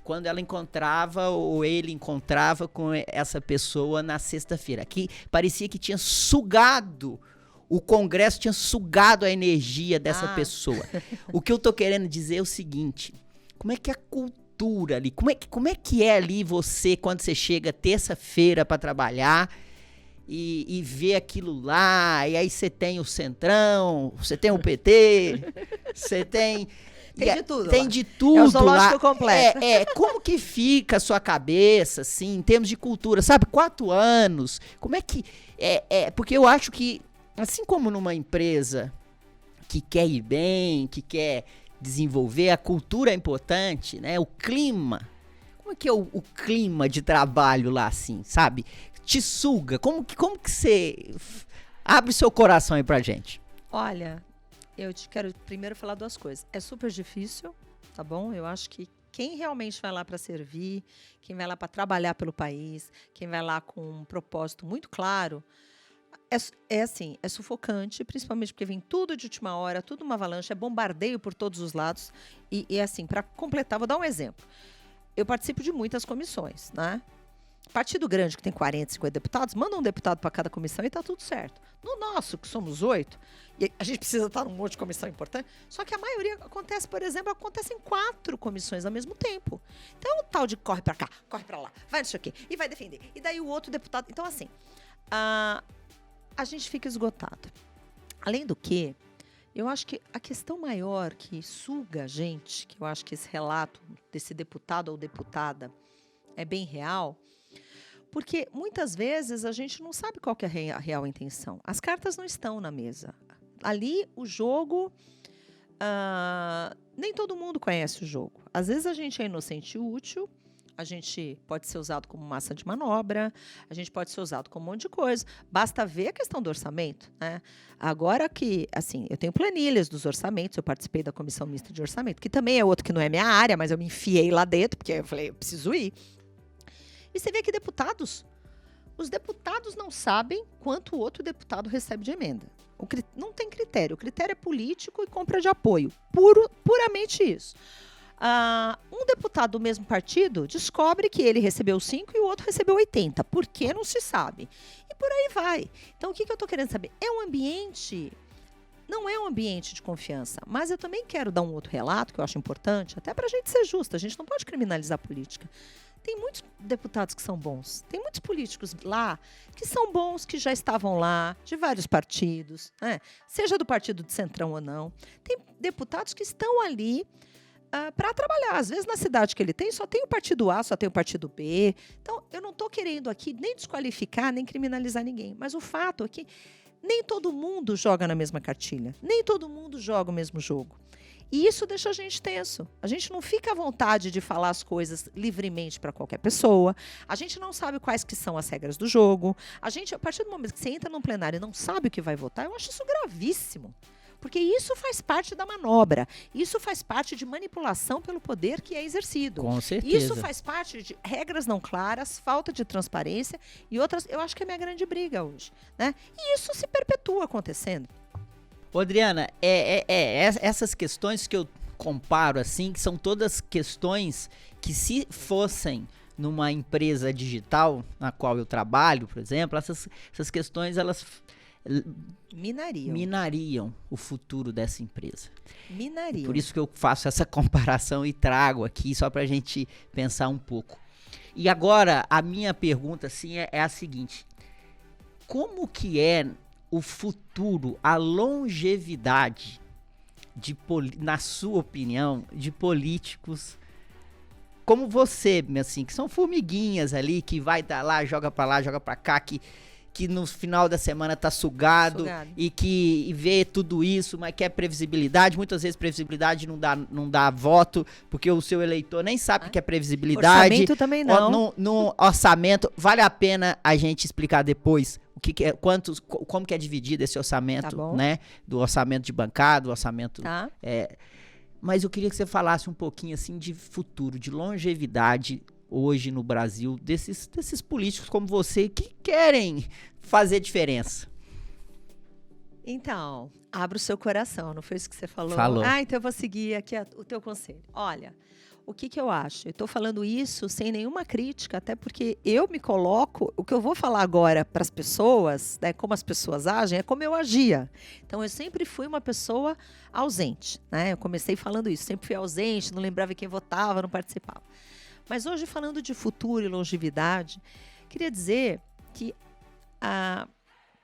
quando ela encontrava ou ele encontrava com essa pessoa na sexta-feira. Que parecia que tinha sugado, o Congresso tinha sugado a energia dessa pessoa. O que eu tô querendo dizer é o seguinte, como é que é a cultura ali, como é que é ali você, quando você chega terça-feira para trabalhar, e ver aquilo lá, e aí você tem o Centrão, você tem o PT, você tem... Tem de tudo. Tem lá. de tudo É o zoológico lá. completo. Como que fica a sua cabeça, assim, em termos de cultura, sabe? 4 anos, como é que... porque eu acho que, assim como numa empresa que quer ir bem, que quer desenvolver, a cultura é importante, né? O clima, como é que é o clima de trabalho lá, assim, sabe? Te suga, como que você... Abre seu coração aí pra gente. Olha, eu te quero primeiro falar 2 coisas. É super difícil, tá bom? Eu acho que quem realmente vai lá para servir, quem vai lá para trabalhar pelo país, quem vai lá com um propósito muito claro, é sufocante, principalmente porque vem tudo de última hora, tudo uma avalanche, é bombardeio por todos os lados. E assim, para completar, vou dar um exemplo. Eu participo de muitas comissões, né? Partido grande, que tem 40, 50 deputados, manda um deputado para cada comissão e tá tudo certo. No nosso, que somos 8, e a gente precisa estar num monte de comissão importante, só que a maioria acontece, por exemplo, acontecem 4 comissões ao mesmo tempo. Então, o tal de corre para cá, corre para lá, vai não sei o quê, e vai defender. E daí o outro deputado... Então, assim, a gente fica esgotado. Além do que, eu acho que a questão maior que suga a gente, que eu acho que esse relato desse deputado ou deputada é bem real, porque muitas vezes a gente não sabe qual que é a real intenção. As cartas não estão na mesa. Ali, o jogo... nem todo mundo conhece o jogo. Às vezes a gente é inocente e útil, a gente pode ser usado como massa de manobra, a gente pode ser usado como um monte de coisa. Basta ver a questão do orçamento, né? Agora que, assim, eu tenho planilhas dos orçamentos, eu participei da comissão mista de orçamento, que também é outro que não é minha área, mas eu me enfiei lá dentro, porque eu falei, eu preciso ir. E você vê que os deputados não sabem quanto o outro deputado recebe de emenda. Não tem critério. O critério é político e compra de apoio. Puramente isso. Um deputado do mesmo partido descobre que ele recebeu 5 e o outro recebeu 80. Por que não se sabe? E por aí vai. Então, o que eu estou querendo saber? Não é um ambiente de confiança, mas eu também quero dar um outro relato, que eu acho importante, até para a gente ser justo. A gente não pode criminalizar a política. Tem muitos deputados que são bons. Tem muitos políticos lá que são bons, que já estavam lá, de vários partidos, né? Seja do partido de Centrão ou não. Tem deputados que estão ali para trabalhar. Às vezes, na cidade que ele tem, só tem o partido A, só tem o partido B. Então, eu não estou querendo aqui nem desqualificar, nem criminalizar ninguém. Mas o fato é que nem todo mundo joga na mesma cartilha. Nem todo mundo joga o mesmo jogo. E isso deixa a gente tenso. A gente não fica à vontade de falar as coisas livremente para qualquer pessoa. A gente não sabe quais que são as regras do jogo. A partir do momento que você entra num plenário e não sabe o que vai votar, eu acho isso gravíssimo. Porque isso faz parte da manobra. Isso faz parte de manipulação pelo poder que é exercido. Com certeza. Isso faz parte de regras não claras, falta de transparência e outras. Eu acho que é a minha grande briga hoje, né? E isso se perpetua acontecendo. Ô, Adriana, essas questões que eu comparo, assim, que são todas questões que, se fossem numa empresa digital na qual eu trabalho, por exemplo, essas questões, elas minariam o futuro dessa empresa. Minariam. Por isso que eu faço essa comparação e trago aqui, só pra gente pensar um pouco. E agora, a minha pergunta, assim, é a seguinte: como que é o futuro, a longevidade, na sua opinião, de políticos como você, assim, que são formiguinhas ali, que vai dar lá, joga pra cá, que no final da semana tá sugado. E que vê tudo isso, mas quer previsibilidade. Muitas vezes previsibilidade não dá voto, porque o seu eleitor nem sabe o que é previsibilidade. Orçamento também não. No orçamento, vale a pena a gente explicar depois o que é, como que é dividido esse orçamento, tá, né? Do orçamento de bancada, do orçamento... Tá. Mas eu queria que você falasse um pouquinho, assim, de futuro, de longevidade hoje no Brasil, desses políticos como você que querem fazer diferença. Então, abra o seu coração, não foi isso que você falou? Falou. Então eu vou seguir aqui o teu conselho. Olha, o que eu acho? Eu estou falando isso sem nenhuma crítica, até porque eu me coloco... O que eu vou falar agora para as pessoas, né, como as pessoas agem, é como eu agia. Então, eu sempre fui uma pessoa ausente, né? Eu comecei falando isso, sempre fui ausente, não lembrava quem votava, não participava. Mas hoje, falando de futuro e longevidade, queria dizer que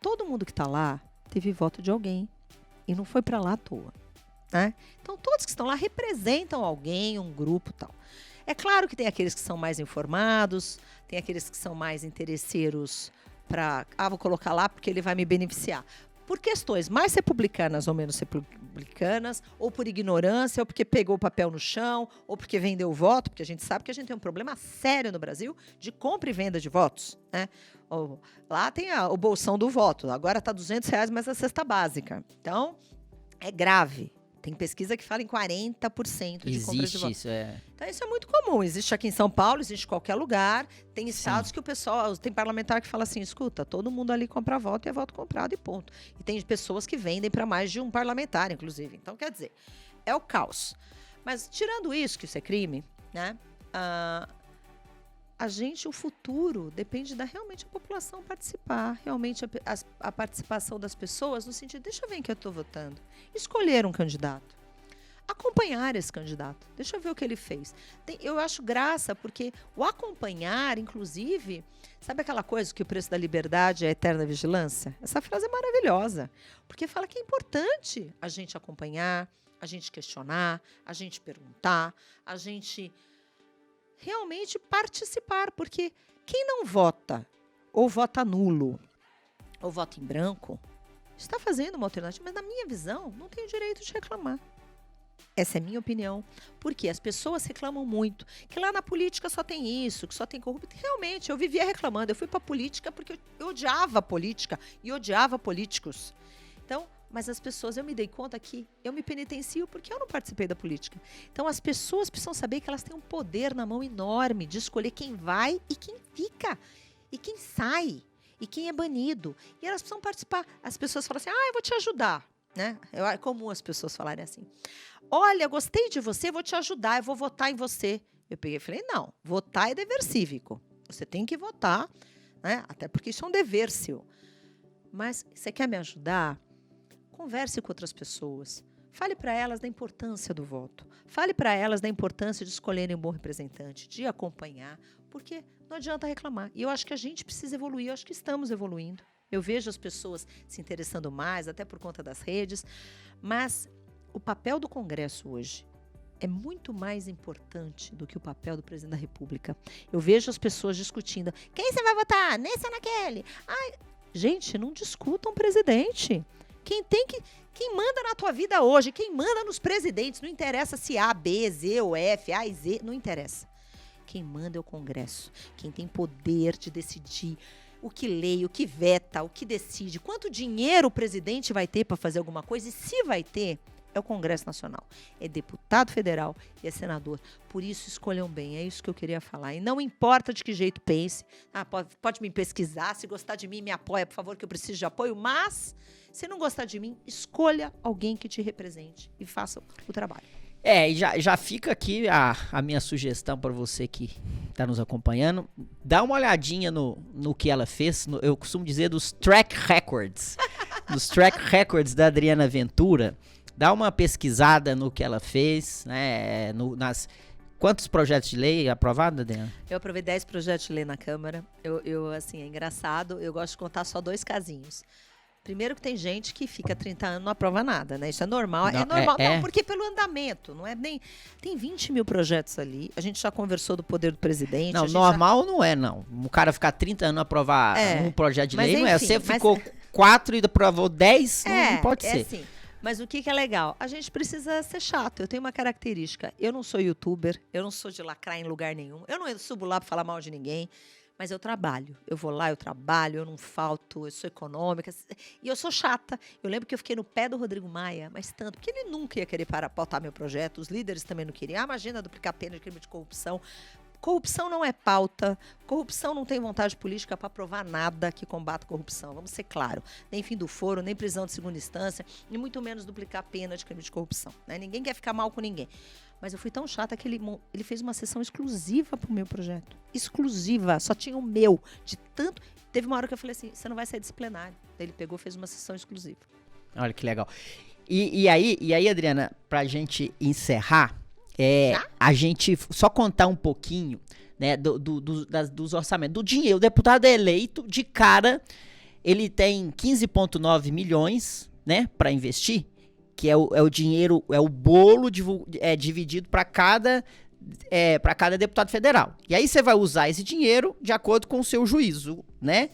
todo mundo que está lá teve voto de alguém e não foi para lá à toa. Né? Então, todos que estão lá representam alguém, um grupo e tal. É claro que tem aqueles que são mais informados, tem aqueles que são mais interesseiros para... vou colocar lá porque ele vai me beneficiar. Por questões mais republicanas ou menos republicanas, ou por ignorância, ou porque pegou o papel no chão, ou porque vendeu o voto, porque a gente sabe que a gente tem um problema sério no Brasil de compra e venda de votos. Né? Lá tem o bolsão do voto, agora está R$200 mais a cesta básica. Então, é grave. Tem pesquisa que fala em 40% de compra de votos. Isso, é. Então, isso é muito comum. Existe aqui em São Paulo, existe em qualquer lugar. Tem estados que o pessoal... Tem parlamentar que fala assim, escuta, todo mundo ali compra voto e é voto comprado e ponto. E tem pessoas que vendem para mais de um parlamentar, inclusive. Então, quer dizer, é o caos. Mas, tirando isso, que isso é crime, né? O futuro depende da realmente a população participar, realmente a participação das pessoas no sentido, deixa eu ver em que eu estou votando, escolher um candidato, acompanhar esse candidato, deixa eu ver o que ele fez. Eu acho graça, porque o acompanhar, inclusive, sabe aquela coisa que o preço da liberdade é a eterna vigilância? Essa frase é maravilhosa, porque fala que é importante a gente acompanhar, a gente questionar, a gente perguntar, a gente... realmente participar, porque quem não vota, ou vota nulo, ou vota em branco, está fazendo uma alternativa, mas na minha visão, não tem o direito de reclamar. Essa é a minha opinião. Porque as pessoas reclamam muito, que lá na política só tem isso, que só tem corrupto. Realmente, eu vivia reclamando, eu fui para a política porque eu odiava a política e odiava políticos. Então, mas as pessoas, eu me dei conta que eu me penitencio porque eu não participei da política. Então, as pessoas precisam saber que elas têm um poder na mão enorme de escolher quem vai e quem fica, e quem sai, e quem é banido. E elas precisam participar. As pessoas falam assim, eu vou te ajudar. Né? É comum as pessoas falarem assim. Olha, gostei de você, vou te ajudar, eu vou votar em você. Eu peguei e falei, não, votar é dever cívico. Você tem que votar, né? Até porque isso é um dever seu. Mas você quer me ajudar? Converse com outras pessoas. Fale para elas da importância do voto. Fale para elas da importância de escolherem um bom representante, de acompanhar, porque não adianta reclamar. E eu acho que a gente precisa evoluir, eu acho que estamos evoluindo. Eu vejo as pessoas se interessando mais, até por conta das redes, mas o papel do Congresso hoje é muito mais importante do que o papel do presidente da República. Eu vejo as pessoas discutindo, quem você vai votar? Nesse ou naquele? Gente, não discutam presidente. Quem manda na tua vida hoje, quem manda nos presidentes, não interessa se A, B, Z ou F, A e Z, não interessa. Quem manda é o Congresso. Quem tem poder de decidir o que lê, o que veta, o que decide, quanto dinheiro o presidente vai ter para fazer alguma coisa e se vai ter, é o Congresso Nacional. É deputado federal e é senador. Por isso, escolham bem. É isso que eu queria falar. E não importa de que jeito pense. Pode me pesquisar. Se gostar de mim, me apoia, por favor, que eu preciso de apoio. Mas, se não gostar de mim, escolha alguém que te represente e faça o trabalho. E já fica aqui a minha sugestão para você que está nos acompanhando. Dá uma olhadinha no que ela fez. Eu costumo dizer dos track records. Dos track records da Adriana Ventura. Dá uma pesquisada no que ela fez, né? Quantos projetos de lei aprovados, Adriana? Eu aprovei 10 projetos de lei na Câmara. Assim, é engraçado. Eu gosto de contar só 2 casinhos. Primeiro que tem gente que fica 30 anos e não aprova nada, né? Isso é normal. Não, é normal. Não, porque pelo andamento, não é nem... Tem 20 mil projetos ali. A gente já conversou do poder do presidente. Não, normal não é, não. O cara ficar 30 anos e aprovar um projeto de lei, enfim, não é. Você ficou 4 e aprovou 10, não pode ser. Assim. Mas o que é legal? A gente precisa ser chato. Eu tenho uma característica. Eu não sou youtuber, eu não sou de lacrar em lugar nenhum. Eu não subo lá para falar mal de ninguém. Mas eu trabalho. Eu vou lá, eu trabalho, eu não falto, eu sou econômica. E eu sou chata. Eu lembro que eu fiquei no pé do Rodrigo Maia, mas tanto, porque ele nunca ia querer pautar meu projeto. Os líderes também não queriam. Imagina duplicar pena de crime de corrupção. Corrupção não é pauta, corrupção não tem vontade política para provar nada que combata corrupção, vamos ser claros. Nem fim do foro, nem prisão de segunda instância, e muito menos duplicar pena de crime de corrupção. Né? Ninguém quer ficar mal com ninguém. Mas eu fui tão chata que ele fez uma sessão exclusiva pro meu projeto. Exclusiva, só tinha o meu. De tanto... Teve uma hora que eu falei assim, você não vai sair disciplinário. Daí ele pegou e fez uma sessão exclusiva. Olha que legal. E aí, Adriana, pra gente encerrar... a gente só contar um pouquinho, né, dos orçamentos, do dinheiro. O deputado é eleito de cara, ele tem 15,9 milhões, né, para investir, que é o dinheiro, é o bolo dividido para cada deputado federal. E aí você vai usar esse dinheiro de acordo com o seu juízo, né?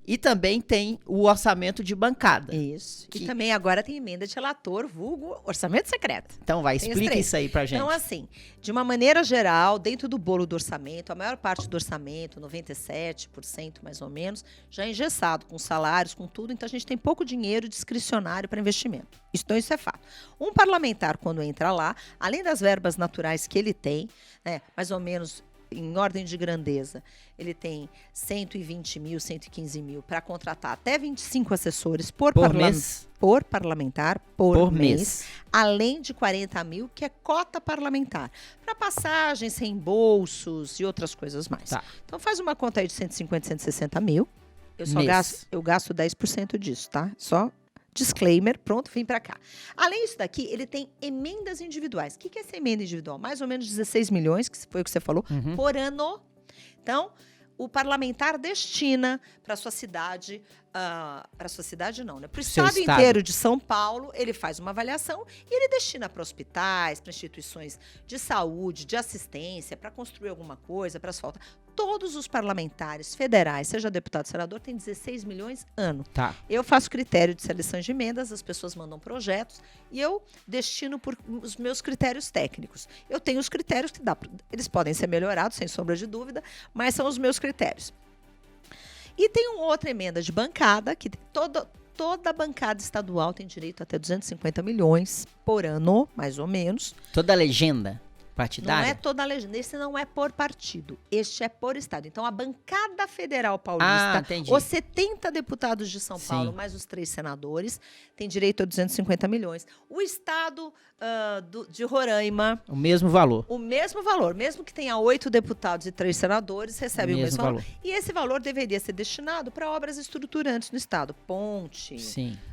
E também tem o orçamento de bancada. Isso. E também agora tem emenda de relator, vulgo orçamento secreto. Então explica isso aí pra gente. Então, assim, de uma maneira geral, dentro do bolo do orçamento, a maior parte do orçamento, 97% mais ou menos, já é engessado, com salários, com tudo. Então, a gente tem pouco dinheiro discricionário para investimento. Então, isso é fato. Um parlamentar, quando entra lá, além das verbas naturais que ele tem, né, mais ou menos em ordem de grandeza, ele tem 120 mil, 115 mil para contratar até 25 assessores por parlamentar por mês, além de 40 mil, que é cota parlamentar, para passagens, reembolsos e outras coisas mais. Tá. Então faz uma conta aí de 150, 160 mil. Eu gasto 10% disso, tá? Só disclaimer, pronto, vim para cá. Além disso daqui, ele tem emendas individuais. O que é essa emenda individual? Mais ou menos 16 milhões, que foi o que você falou, por ano. Então, o parlamentar destina para sua cidade, para sua cidade não, né? Para o estado inteiro de São Paulo, ele faz uma avaliação e ele destina para hospitais, para instituições de saúde, de assistência, para construir alguma coisa, para asfaltar. Todos os parlamentares federais, seja deputado, senador, tem 16 milhões ano. Tá. Eu faço critério de seleção de emendas, as pessoas mandam projetos e eu destino por os meus critérios técnicos. Eu tenho os critérios que eles podem ser melhorados, sem sombra de dúvida, mas são os meus critérios. E tem uma outra emenda de bancada, que toda bancada estadual tem direito a até 250 milhões por ano, mais ou menos. Toda legenda partidária? Não é toda a legenda. Esse não é por partido. Este é por estado. Então, a bancada federal paulista, os 70 deputados de São Paulo, mais os 3 senadores, tem direito a 250 milhões. O estado de Roraima... O mesmo valor. O mesmo valor. Mesmo que tenha 8 deputados e 3 senadores, recebe o mesmo valor. E esse valor deveria ser destinado para obras estruturantes no estado. Ponte,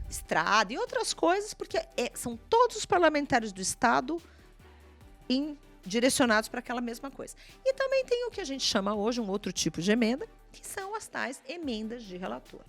estrada e outras coisas, porque são todos os parlamentares do estado direcionados para aquela mesma coisa. E também tem o que a gente chama hoje, um outro tipo de emenda, que são as tais emendas de relator,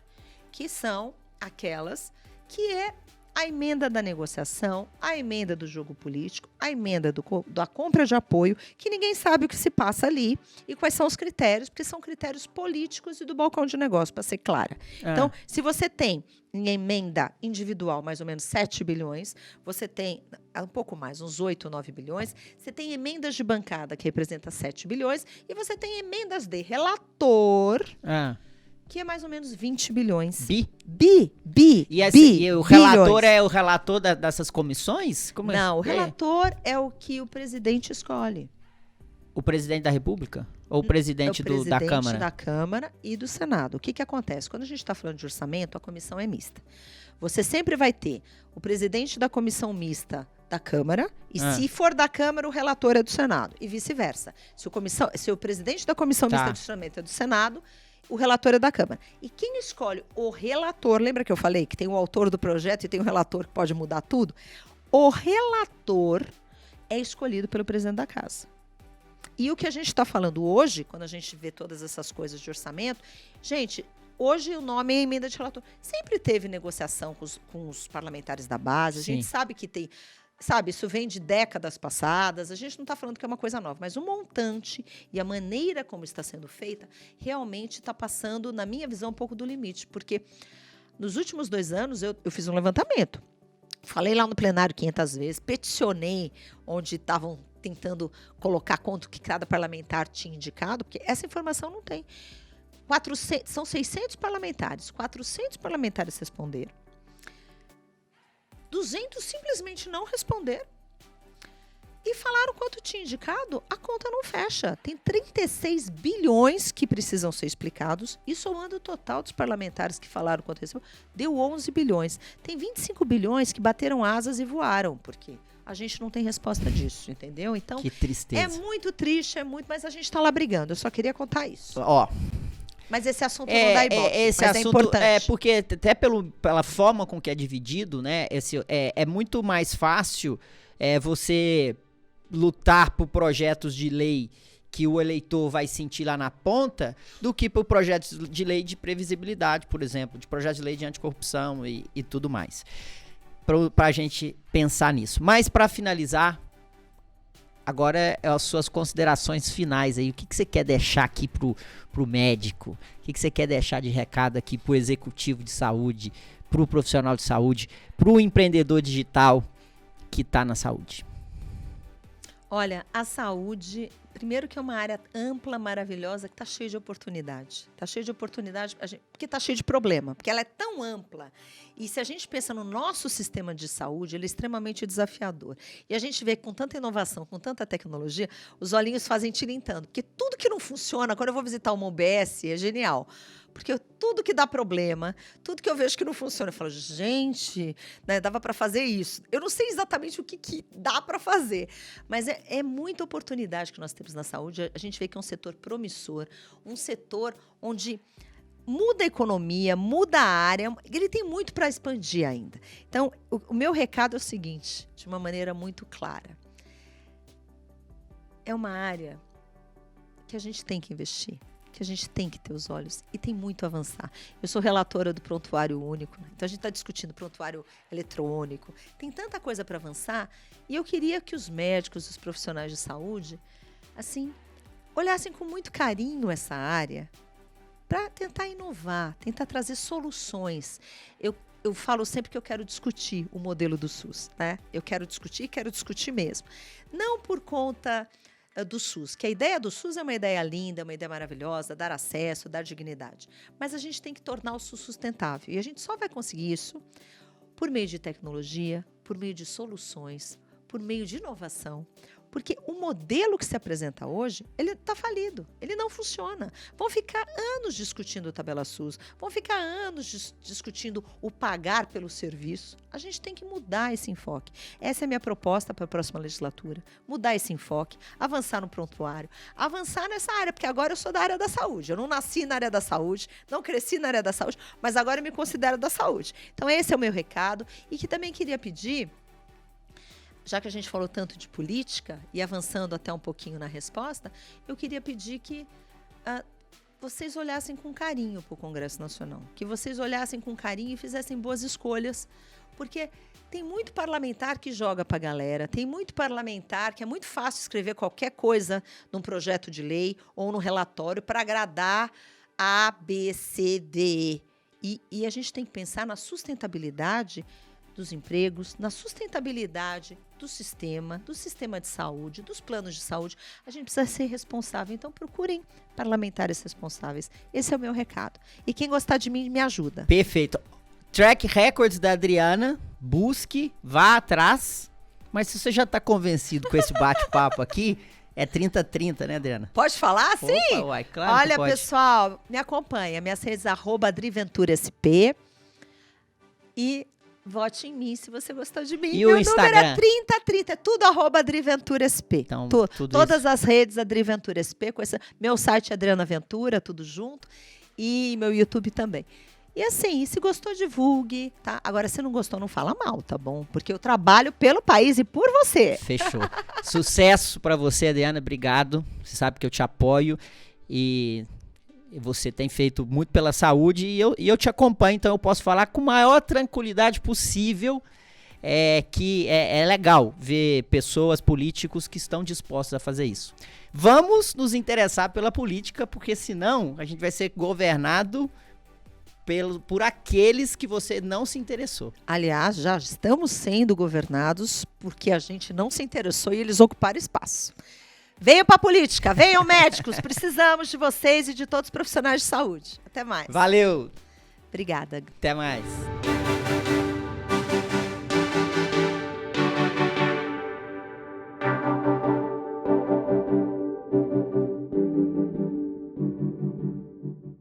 que são aquelas que é a emenda da negociação, a emenda do jogo político, a emenda da compra de apoio, que ninguém sabe o que se passa ali e quais são os critérios, porque são critérios políticos e do balcão de negócio, para ser clara. Então, se você tem em emenda individual mais ou menos 7 bilhões, você tem um pouco mais, uns 8, 9 bilhões, você tem emendas de bancada, que representa 7 bilhões, e você tem emendas de relator, que é mais ou menos 20 bilhões. E o relator é o relator dessas comissões? Não, o relator é o que o presidente escolhe. O presidente da República? Ou o presidente, da Câmara? Da Câmara e do Senado. O que acontece? Quando a gente está falando de orçamento, a comissão é mista. Você sempre vai ter o presidente da comissão mista da Câmara e, se for da Câmara, o relator é do Senado. E vice-versa. Se o presidente da comissão mista de orçamento é do Senado, o relator é da Câmara. E quem escolhe o relator, lembra que eu falei que tem o autor do projeto e tem o relator que pode mudar tudo? O relator é escolhido pelo presidente da Casa. E o que a gente está falando hoje, quando a gente vê todas essas coisas de orçamento, gente, hoje o nome é emenda de relator. Sempre teve negociação com os parlamentares da base, a gente sabe que tem... Sabe, isso vem de décadas passadas, a gente não está falando que é uma coisa nova, mas o montante e a maneira como está sendo feita realmente está passando, na minha visão, um pouco do limite, porque nos últimos 2 anos eu fiz um levantamento, falei lá no plenário 500 vezes, peticionei onde estavam tentando colocar quanto que cada parlamentar tinha indicado, porque essa informação não tem. São 600 parlamentares, 400 parlamentares responderam. 200 simplesmente não responderam. E falaram quanto tinha indicado, a conta não fecha. Tem 36 bilhões que precisam ser explicados. E somando o total dos parlamentares que falaram quanto recebeu, deu 11 bilhões. Tem 25 bilhões que bateram asas e voaram, porque a gente não tem resposta disso, entendeu? Então, que tristeza. É muito triste, mas a gente está lá brigando. Eu só queria contar isso. Mas esse assunto não dá ibope, esse assunto é importante. Porque até pela forma com que é dividido, né, é muito mais fácil você lutar por projetos de lei que o eleitor vai sentir lá na ponta do que por projetos de lei de previsibilidade, por exemplo, de projetos de lei de anticorrupção e tudo mais. Para a gente pensar nisso. Mas para finalizar, agora é as suas considerações finais aí. O que você quer deixar aqui pro médico? O que você quer deixar de recado aqui pro executivo de saúde, pro profissional de saúde, pro empreendedor digital que está na saúde? Olha, a saúde, primeiro que é uma área ampla, maravilhosa, que está cheia de oportunidade. Está cheia de oportunidade porque está cheia de problema, porque ela é tão ampla. E se a gente pensa no nosso sistema de saúde, ele é extremamente desafiador. E a gente vê que com tanta inovação, com tanta tecnologia, os olhinhos fazem tilintando. Porque tudo que não funciona, quando eu vou visitar uma UBS, é genial. Porque tudo que dá problema, tudo que eu vejo que não funciona, eu falo, gente, né, dava para fazer isso. Eu não sei exatamente o que dá para fazer, mas é muita oportunidade que nós temos na saúde. A gente vê que é um setor promissor, um setor onde muda a economia, muda a área, ele tem muito para expandir ainda. Então, o meu recado é o seguinte, de uma maneira muito clara. É uma área que a gente tem que investir, que a gente tem que ter os olhos e tem muito a avançar. Eu sou relatora do prontuário único, então a gente está discutindo prontuário eletrônico, tem tanta coisa para avançar e eu queria que os médicos, os profissionais de saúde, assim, olhassem com muito carinho essa área para tentar inovar, tentar trazer soluções. Eu falo sempre que eu quero discutir o modelo do SUS, né? Eu quero discutir mesmo. Não por conta do SUS, que a ideia do SUS é uma ideia linda, uma ideia maravilhosa, dar acesso, dar dignidade. Mas a gente tem que tornar o SUS sustentável. E a gente só vai conseguir isso por meio de tecnologia, por meio de soluções, por meio de inovação. Porque o modelo que se apresenta hoje, ele está falido, ele não funciona. Vão ficar anos discutindo tabela SUS, vão ficar anos discutindo o pagar pelo serviço. A gente tem que mudar esse enfoque. Essa é a minha proposta para a próxima legislatura. Mudar esse enfoque, avançar no prontuário, avançar nessa área, porque agora eu sou da área da saúde. Eu não nasci na área da saúde, não cresci na área da saúde, mas agora eu me considero da saúde. Então esse é o meu recado e que também queria pedir, já que a gente falou tanto de política, e avançando até um pouquinho na resposta, eu queria pedir que vocês olhassem com carinho para o Congresso Nacional, que vocês olhassem com carinho e fizessem boas escolhas, porque tem muito parlamentar que joga para a galera, tem muito parlamentar que é muito fácil escrever qualquer coisa num projeto de lei ou num relatório para agradar A, B, C, D, E. E a gente tem que pensar na sustentabilidade dos empregos, na sustentabilidade do sistema de saúde, dos planos de saúde. A gente precisa ser responsável, então procurem parlamentares responsáveis. Esse é o meu recado. E quem gostar de mim, me ajuda. Perfeito. Track records da Adriana, busque, vá atrás, mas se você já está convencido com esse bate-papo aqui, é 30-30, né, Adriana? Pode falar? Sim! Opa, uai, claro. Olha, que pode. pessoal, me acompanha. Minhas redes, @AdriVenturaSP. E vote em mim se você gostou de mim. E o Instagram? Número é 3030, é tudo @AdriVenturaSP. Então, todas as redes AdriVenturaSP, meu site é Adriana Ventura, tudo junto, e meu YouTube também. E assim, se gostou, divulgue, tá? Agora, se não gostou, não fala mal, tá bom? Porque eu trabalho pelo país e por você. Fechou. Sucesso pra você, Adriana, obrigado. Você sabe que eu te apoio e você tem feito muito pela saúde e eu te acompanho, então eu posso falar com a maior tranquilidade possível que é legal ver pessoas, políticos que estão dispostos a fazer isso. Vamos nos interessar pela política, porque senão a gente vai ser governado por aqueles que você não se interessou. Aliás, já estamos sendo governados porque a gente não se interessou e eles ocuparam espaço. Venham para a política, venham médicos, precisamos de vocês e de todos os profissionais de saúde. Até mais. Valeu! Obrigada. Até mais.